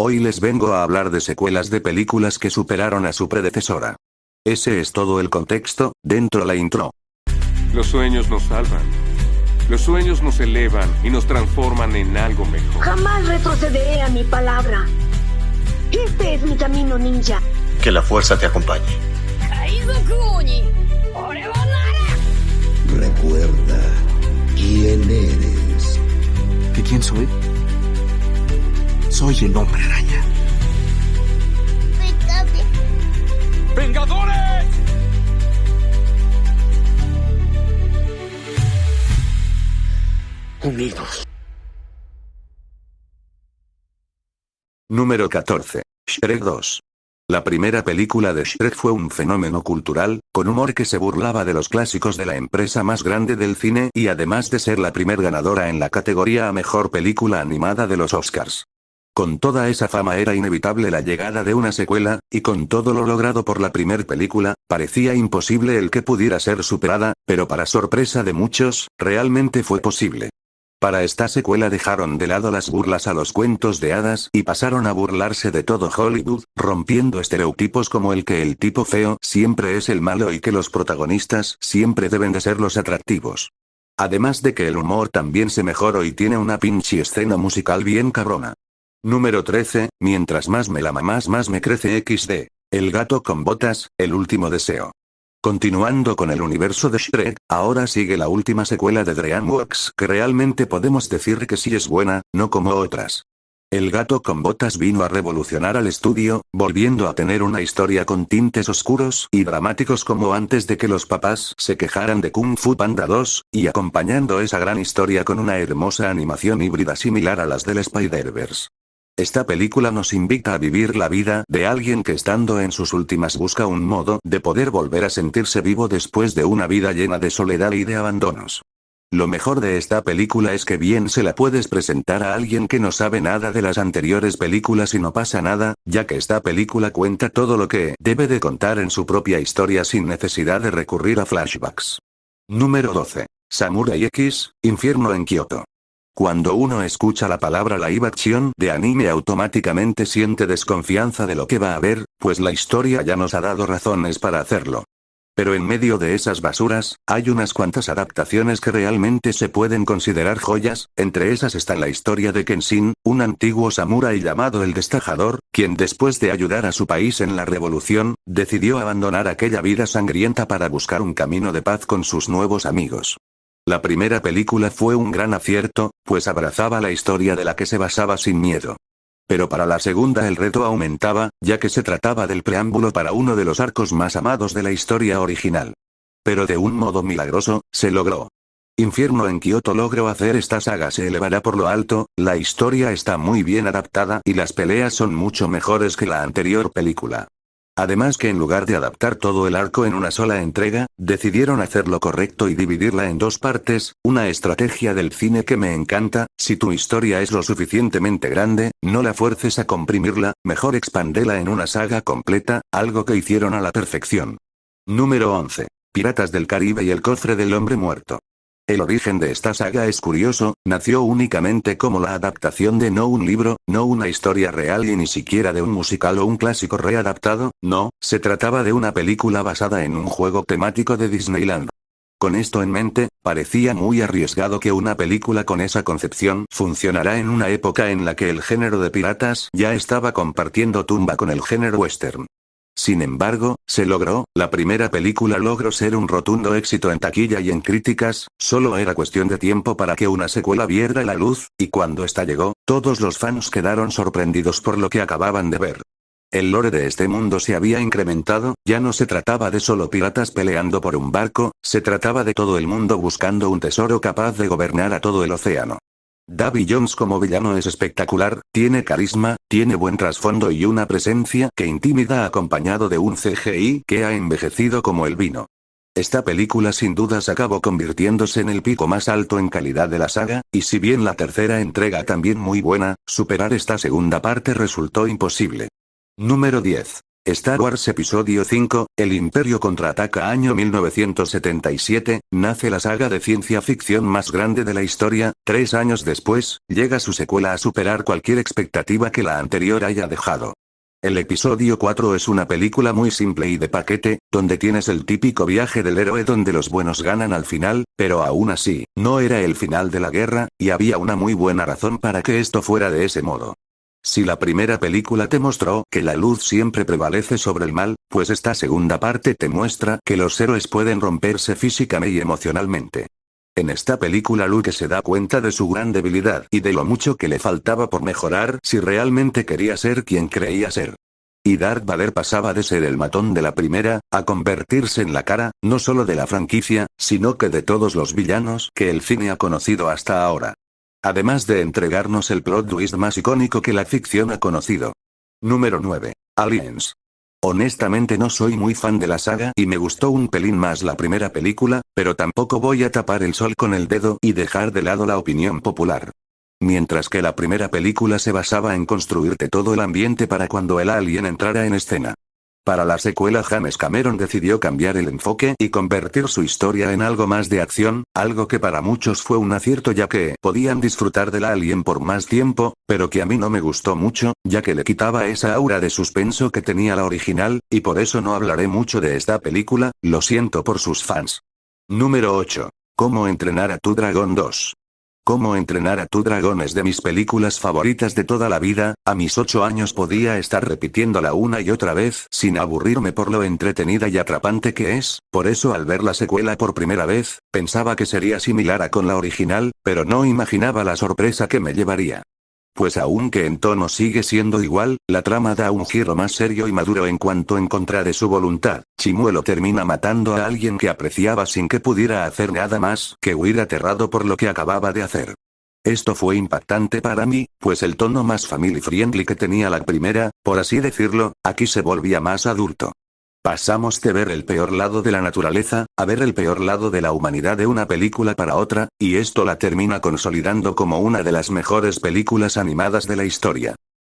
Hoy les vengo a hablar de secuelas de películas que superaron a su predecesora. Ese es todo el contexto, dentro la intro. Los sueños nos salvan. Los sueños nos elevan y nos transforman en algo mejor. Jamás retrocederé a mi palabra. Este es mi camino, ninja. Que la fuerza te acompañe. Recuerda quién eres. ¿Que quién soy? Soy el Hombre Araña. ¡Vengadores! Unidos. Número 14. Shrek 2. La primera película de Shrek fue un fenómeno cultural, con humor que se burlaba de los clásicos de la empresa más grande del cine y además de ser la primer ganadora en la categoría a mejor película animada de los Oscars. Con toda esa fama era inevitable la llegada de una secuela, y con todo lo logrado por la primer película, parecía imposible el que pudiera ser superada, pero para sorpresa de muchos, realmente fue posible. Para esta secuela dejaron de lado las burlas a los cuentos de hadas y pasaron a burlarse de todo Hollywood, rompiendo estereotipos como el que el tipo feo siempre es el malo y que los protagonistas siempre deben de ser los atractivos. Además de que el humor también se mejoró y tiene una pinche escena musical bien cabrona. Número 13, mientras más me la mamás más me crece XD. El gato con botas, el último deseo. Continuando con el universo de Shrek, ahora sigue la última secuela de DreamWorks que realmente podemos decir que sí es buena, no como otras. El gato con botas vino a revolucionar al estudio, volviendo a tener una historia con tintes oscuros y dramáticos como antes de que los papás se quejaran de Kung Fu Panda 2, y acompañando esa gran historia con una hermosa animación híbrida similar a las del Spider-Verse. Esta película nos invita a vivir la vida de alguien que estando en sus últimas busca un modo de poder volver a sentirse vivo después de una vida llena de soledad y de abandonos. Lo mejor de esta película es que bien se la puedes presentar a alguien que no sabe nada de las anteriores películas y no pasa nada, ya que esta película cuenta todo lo que debe de contar en su propia historia sin necesidad de recurrir a flashbacks. Número 12. Samurai X, Infierno en Kioto. Cuando uno escucha la palabra live action de anime automáticamente siente desconfianza de lo que va a ver, pues la historia ya nos ha dado razones para hacerlo. Pero en medio de esas basuras, hay unas cuantas adaptaciones que realmente se pueden considerar joyas, entre esas está la historia de Kenshin, un antiguo samurái llamado el Destajador, quien después de ayudar a su país en la revolución, decidió abandonar aquella vida sangrienta para buscar un camino de paz con sus nuevos amigos. La primera película fue un gran acierto, pues abrazaba la historia de la que se basaba sin miedo. Pero para la segunda el reto aumentaba, ya que se trataba del preámbulo para uno de los arcos más amados de la historia original. Pero de un modo milagroso, se logró. Infierno en Kioto logró hacer esta saga se elevará por lo alto, la historia está muy bien adaptada y las peleas son mucho mejores que la anterior película. Además que en lugar de adaptar todo el arco en una sola entrega, decidieron hacer lo correcto y dividirla en dos partes, una estrategia del cine que me encanta: si tu historia es lo suficientemente grande, no la fuerces a comprimirla, mejor expándela en una saga completa, algo que hicieron a la perfección. Número 11. Piratas del Caribe y el cofre del hombre muerto. El origen de esta saga es curioso, nació únicamente como la adaptación de no un libro, no una historia real y ni siquiera de un musical o un clásico readaptado, no, se trataba de una película basada en un juego temático de Disneyland. Con esto en mente, parecía muy arriesgado que una película con esa concepción funcionara en una época en la que el género de piratas ya estaba compartiendo tumba con el género western. Sin embargo, se logró, la primera película logró ser un rotundo éxito en taquilla y en críticas, solo era cuestión de tiempo para que una secuela viera la luz, y cuando esta llegó, todos los fans quedaron sorprendidos por lo que acababan de ver. El lore de este mundo se había incrementado, ya no se trataba de solo piratas peleando por un barco, se trataba de todo el mundo buscando un tesoro capaz de gobernar a todo el océano. Davy Jones como villano es espectacular, tiene carisma, tiene buen trasfondo y una presencia que intimida acompañado de un CGI que ha envejecido como el vino. Esta película sin dudas acabó convirtiéndose en el pico más alto en calidad de la saga, y si bien la tercera entrega también muy buena, superar esta segunda parte resultó imposible. Número 10. Star Wars Episodio 5, El Imperio contraataca. Año 1977, nace la saga de ciencia ficción más grande de la historia. 3 años después, llega su secuela a superar cualquier expectativa que la anterior haya dejado. El episodio 4 es una película muy simple y de paquete, donde tienes el típico viaje del héroe donde los buenos ganan al final, pero aún así, no era el final de la guerra, y había una muy buena razón para que esto fuera de ese modo. Si la primera película te mostró que la luz siempre prevalece sobre el mal, pues esta segunda parte te muestra que los héroes pueden romperse físicamente y emocionalmente. En esta película Luke se da cuenta de su gran debilidad y de lo mucho que le faltaba por mejorar si realmente quería ser quien creía ser. Y Darth Vader pasaba de ser el matón de la primera, a convertirse en la cara, no solo de la franquicia, sino que de todos los villanos que el cine ha conocido hasta ahora. Además de entregarnos el plot twist más icónico que la ficción ha conocido. Número 9. Aliens. Honestamente no soy muy fan de la saga y me gustó un pelín más la primera película, pero tampoco voy a tapar el sol con el dedo y dejar de lado la opinión popular. Mientras que la primera película se basaba en construirte todo el ambiente para cuando el alien entrara en escena. Para la secuela James Cameron decidió cambiar el enfoque y convertir su historia en algo más de acción, algo que para muchos fue un acierto ya que podían disfrutar del alien por más tiempo, pero que a mí no me gustó mucho, ya que le quitaba esa aura de suspenso que tenía la original, y por eso no hablaré mucho de esta película, lo siento por sus fans. Número 8. Cómo entrenar a tu dragón 2. Cómo entrenar a tu dragón es de mis películas favoritas de toda la vida. A mis 8 años podía estar repitiéndola una y otra vez sin aburrirme por lo entretenida y atrapante que es, por eso al ver la secuela por primera vez, pensaba que sería similar a con la original, pero no imaginaba la sorpresa que me llevaría. Pues aunque en tono sigue siendo igual, la trama da un giro más serio y maduro en cuanto en contra de su voluntad, Chimuelo termina matando a alguien que apreciaba sin que pudiera hacer nada más que huir aterrado por lo que acababa de hacer. Esto fue impactante para mí, pues el tono más family friendly que tenía la primera, por así decirlo, aquí se volvía más adulto. Pasamos de ver el peor lado de la naturaleza, a ver el peor lado de la humanidad de una película para otra, y esto la termina consolidando como una de las mejores películas animadas de la historia.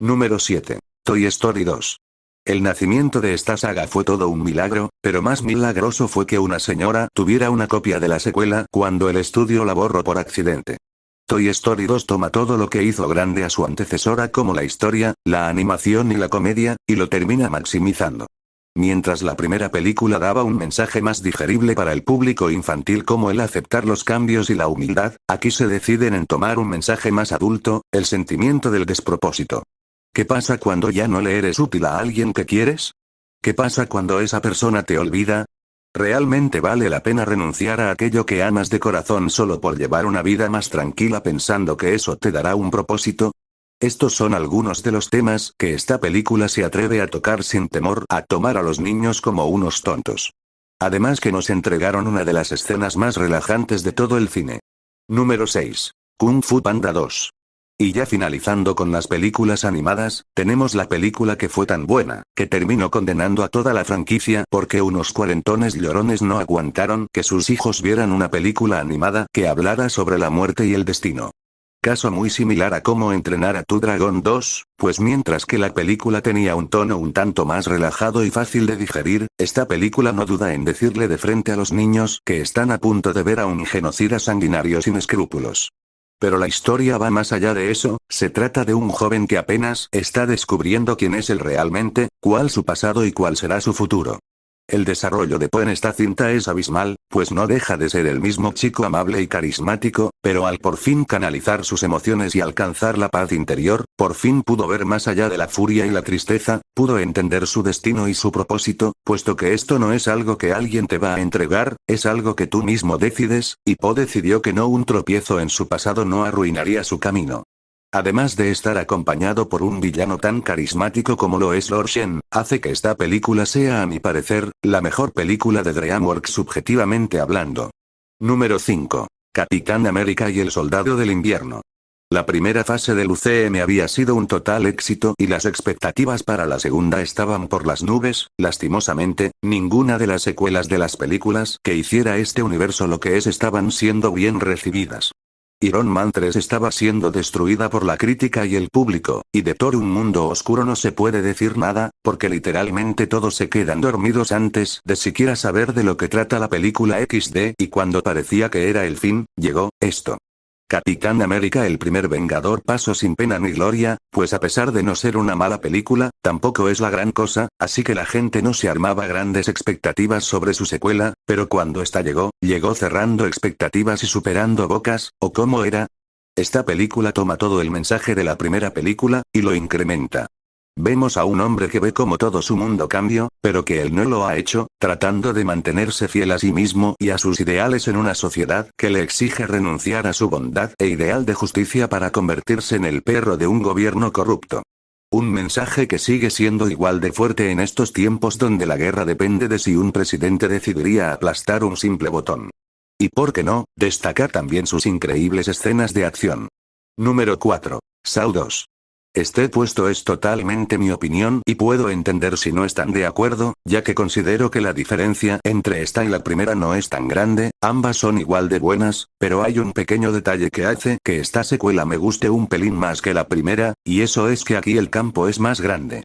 Número 7. Toy Story 2. El nacimiento de esta saga fue todo un milagro, pero más milagroso fue que una señora tuviera una copia de la secuela cuando el estudio la borró por accidente. Toy Story 2 toma todo lo que hizo grande a su antecesora como la historia, la animación y la comedia, y lo termina maximizando. Mientras la primera película daba un mensaje más digerible para el público infantil como el aceptar los cambios y la humildad, aquí se deciden en tomar un mensaje más adulto, el sentimiento del despropósito. ¿Qué pasa cuando ya no le eres útil a alguien que quieres? ¿Qué pasa cuando esa persona te olvida? ¿Realmente vale la pena renunciar a aquello que amas de corazón solo por llevar una vida más tranquila pensando que eso te dará un propósito? Estos son algunos de los temas que esta película se atreve a tocar sin temor a tomar a los niños como unos tontos. Además que nos entregaron una de las escenas más relajantes de todo el cine. Número 6. Kung Fu Panda 2. Y ya finalizando con las películas animadas, tenemos la película que fue tan buena, que terminó condenando a toda la franquicia porque unos cuarentones llorones no aguantaron que sus hijos vieran una película animada que hablara sobre la muerte y el destino. Caso muy similar a Cómo entrenar a tu dragón 2, pues mientras que la película tenía un tono un tanto más relajado y fácil de digerir, esta película no duda en decirle de frente a los niños que están a punto de ver a un genocida sanguinario sin escrúpulos. Pero la historia va más allá de eso, se trata de un joven que apenas está descubriendo quién es él realmente, cuál su pasado y cuál será su futuro. El desarrollo de Po en esta cinta es abismal, pues no deja de ser el mismo chico amable y carismático, pero al por fin canalizar sus emociones y alcanzar la paz interior, por fin pudo ver más allá de la furia y la tristeza, pudo entender su destino y su propósito, puesto que esto no es algo que alguien te va a entregar, es algo que tú mismo decides, y Po decidió que no un tropiezo en su pasado no arruinaría su camino. Además de estar acompañado por un villano tan carismático como lo es Lord Shen, hace que esta película sea a mi parecer, la mejor película de DreamWorks subjetivamente hablando. Número 5. Capitán América y el Soldado del Invierno. La primera fase del UCM había sido un total éxito y las expectativas para la segunda estaban por las nubes. Lastimosamente, ninguna de las secuelas de las películas que hiciera este universo lo que es estaban siendo bien recibidas. Iron Man 3 estaba siendo destruida por la crítica y el público, y de Thor un mundo oscuro no se puede decir nada, porque literalmente todos se quedan dormidos antes de siquiera saber de lo que trata la película XD, y cuando parecía que era el fin, llegó esto. Capitán América el primer Vengador pasó sin pena ni gloria, pues a pesar de no ser una mala película, tampoco es la gran cosa, así que la gente no se armaba grandes expectativas sobre su secuela, pero cuando esta llegó cerrando expectativas y superando bocas, ¿o cómo era? Esta película toma todo el mensaje de la primera película, y lo incrementa. Vemos a un hombre que ve como todo su mundo cambió, pero que él no lo ha hecho, tratando de mantenerse fiel a sí mismo y a sus ideales en una sociedad que le exige renunciar a su bondad e ideal de justicia para convertirse en el perro de un gobierno corrupto. Un mensaje que sigue siendo igual de fuerte en estos tiempos donde la guerra depende de si un presidente decidiría aplastar un simple botón. Y por qué no, destacar también sus increíbles escenas de acción. Número 4. Saw 2. Este puesto es totalmente mi opinión y puedo entender si no están de acuerdo, ya que considero que la diferencia entre esta y la primera no es tan grande, ambas son igual de buenas, pero hay un pequeño detalle que hace que esta secuela me guste un pelín más que la primera, y eso es que aquí el campo es más grande.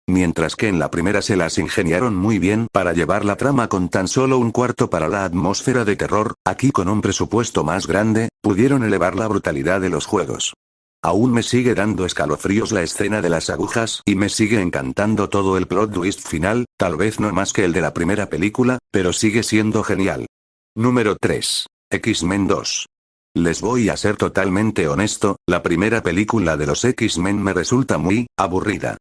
Mientras que en la primera se las ingeniaron muy bien para llevar la trama con tan solo un cuarto para la atmósfera de terror, aquí con un presupuesto más grande, pudieron elevar la brutalidad de los juegos. Aún me sigue dando escalofríos la escena de las agujas y me sigue encantando todo el plot twist final, tal vez no más que el de la primera película, pero sigue siendo genial. Número 3. X-Men 2. Les voy a ser totalmente honesto, la primera película de los X-Men me resulta muy aburrida.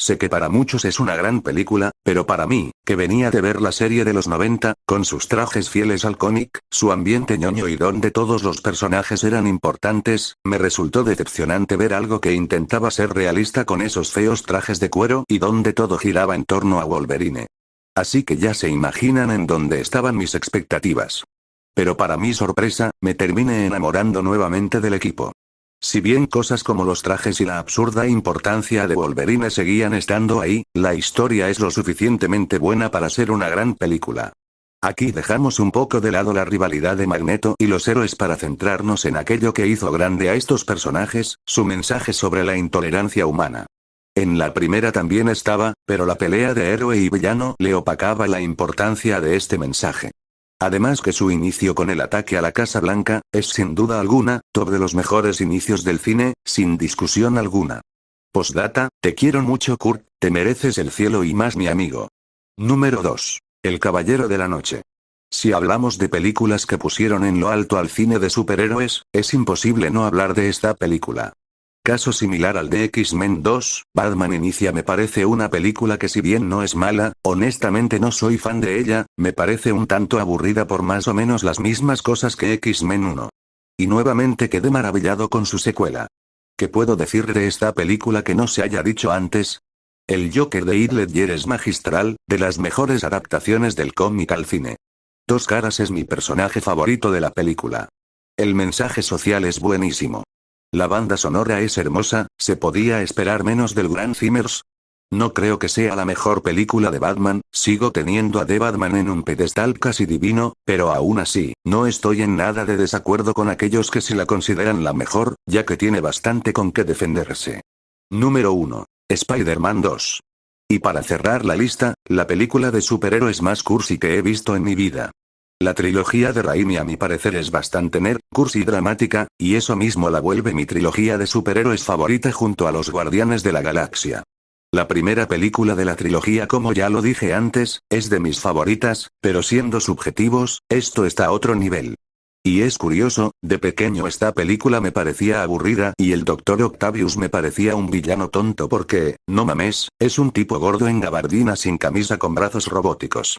Sé que para muchos es una gran película, pero para mí, que venía de ver la serie de los 90, con sus trajes fieles al cómic, su ambiente ñoño y donde todos los personajes eran importantes, me resultó decepcionante ver algo que intentaba ser realista con esos feos trajes de cuero y donde todo giraba en torno a Wolverine. Así que ya se imaginan en dónde estaban mis expectativas. Pero para mi sorpresa, me terminé enamorando nuevamente del equipo. Si bien cosas como los trajes y la absurda importancia de Wolverine seguían estando ahí, la historia es lo suficientemente buena para ser una gran película. Aquí dejamos un poco de lado la rivalidad de Magneto y los héroes para centrarnos en aquello que hizo grande a estos personajes, su mensaje sobre la intolerancia humana. En la primera también estaba, pero la pelea de héroe y villano le opacaba la importancia de este mensaje. Además que su inicio con el ataque a la Casa Blanca, es sin duda alguna, top de los mejores inicios del cine, sin discusión alguna. Postdata, te quiero mucho Kurt, te mereces el cielo y más mi amigo. Número 2. El Caballero de la Noche. Si hablamos de películas que pusieron en lo alto al cine de superhéroes, es imposible no hablar de esta película. Caso similar al de X-Men 2, Batman Inicia me parece una película que si bien no es mala, honestamente no soy fan de ella, me parece un tanto aburrida por más o menos las mismas cosas que X-Men 1. Y nuevamente quedé maravillado con su secuela. ¿Qué puedo decir de esta película que no se haya dicho antes? El Joker de Heath Ledger es magistral, de las mejores adaptaciones del cómic al cine. Dos Caras es mi personaje favorito de la película. El mensaje social es buenísimo. La banda sonora es hermosa, ¿se podía esperar menos del Gran Zimmers? No creo que sea la mejor película de Batman, sigo teniendo a The Batman en un pedestal casi divino, pero aún así, no estoy en nada de desacuerdo con aquellos que sí la consideran la mejor, ya que tiene bastante con qué defenderse. Número 1. Spider-Man 2. Y para cerrar la lista, la película de superhéroes más cursi que he visto en mi vida. La trilogía de Raimi a mi parecer es bastante nerd, cursi y dramática, y eso mismo la vuelve mi trilogía de superhéroes favorita junto a los Guardianes de la Galaxia. La primera película de la trilogía, como ya lo dije antes, es de mis favoritas, pero siendo subjetivos, esto está a otro nivel. Y es curioso, de pequeño esta película me parecía aburrida y el Dr. Octavius me parecía un villano tonto porque, no mames, es un tipo gordo en gabardina sin camisa con brazos robóticos.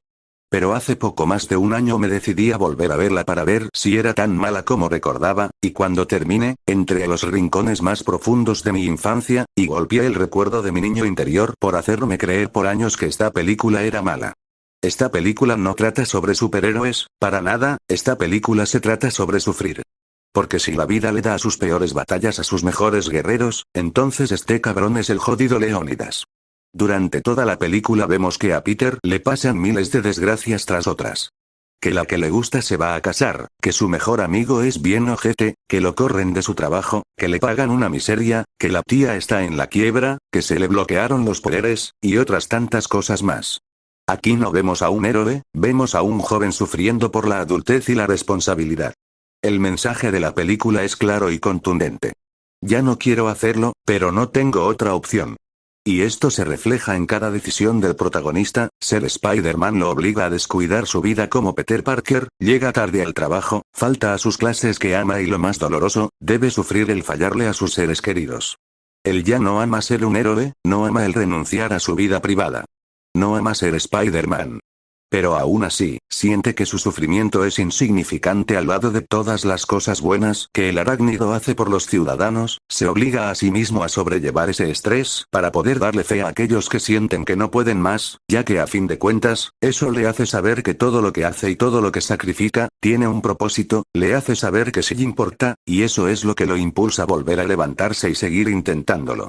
Pero hace poco más de un año me decidí a volver a verla para ver si era tan mala como recordaba, y cuando terminé, entré a los rincones más profundos de mi infancia, y golpeé el recuerdo de mi niño interior por hacerme creer por años que esta película era mala. Esta película no trata sobre superhéroes, para nada, esta película se trata sobre sufrir. Porque si la vida le da sus peores batallas a sus mejores guerreros, entonces este cabrón es el jodido Leónidas. Durante toda la película vemos que a Peter le pasan miles de desgracias tras otras. que la que le gusta se va a casar, que su mejor amigo es bien ojete, que lo corren de su trabajo, que le pagan una miseria, que la tía está en la quiebra, que se le bloquearon los poderes, y otras tantas cosas más. Aquí no vemos a un héroe, vemos a un joven sufriendo por la adultez y la responsabilidad. El mensaje de la película es claro y contundente. Ya no quiero hacerlo, pero no tengo otra opción. Y esto se refleja en cada decisión del protagonista. Ser Spider-Man lo obliga a descuidar su vida como Peter Parker, llega tarde al trabajo, falta a sus clases que ama y lo más doloroso, debe sufrir el fallarle a sus seres queridos. Él ya no ama ser un héroe, no ama el renunciar a su vida privada. No ama ser Spider-Man. Pero aún así, siente que su sufrimiento es insignificante al lado de todas las cosas buenas que el arácnido hace por los ciudadanos, se obliga a sí mismo a sobrellevar ese estrés para poder darle fe a aquellos que sienten que no pueden más, ya que a fin de cuentas, eso le hace saber que todo lo que hace y todo lo que sacrifica, tiene un propósito, le hace saber que sí importa, y eso es lo que lo impulsa a volver a levantarse y seguir intentándolo.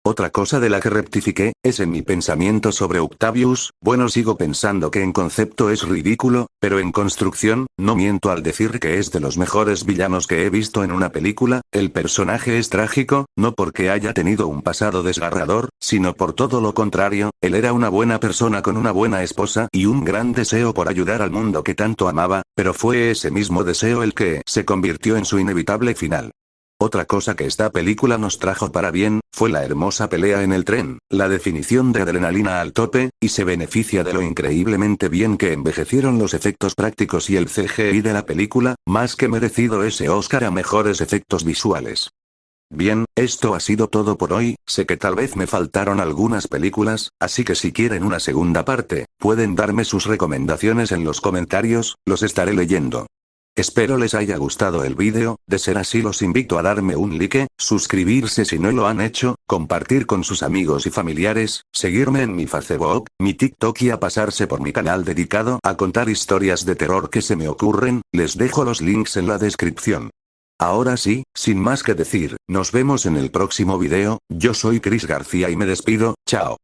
Otra cosa de la que rectifiqué, es en mi pensamiento sobre Octavius. Bueno, sigo pensando que en concepto es ridículo, pero en construcción, no miento al decir que es de los mejores villanos que he visto en una película. El personaje es trágico, no porque haya tenido un pasado desgarrador, sino por todo lo contrario, él era una buena persona con una buena esposa y un gran deseo por ayudar al mundo que tanto amaba, pero fue ese mismo deseo el que se convirtió en su inevitable final. Otra cosa que esta película nos trajo para bien, fue la hermosa pelea en el tren, la definición de adrenalina al tope, y se beneficia de lo increíblemente bien que envejecieron los efectos prácticos y el CGI de la película, más que merecido ese Oscar a mejores efectos visuales. Bien, esto ha sido todo por hoy. Sé que tal vez me faltaron algunas películas, así que si quieren una segunda parte, pueden darme sus recomendaciones en los comentarios, los estaré leyendo. Espero les haya gustado el vídeo. De ser así los invito a darme un like, suscribirse si no lo han hecho, compartir con sus amigos y familiares, seguirme en mi Facebook, mi TikTok y a pasarse por mi canal dedicado a contar historias de terror que se me ocurren. Les dejo los links en la descripción. Ahora sí, sin más que decir, nos vemos en el próximo video. Yo soy Chris García y me despido. Chao.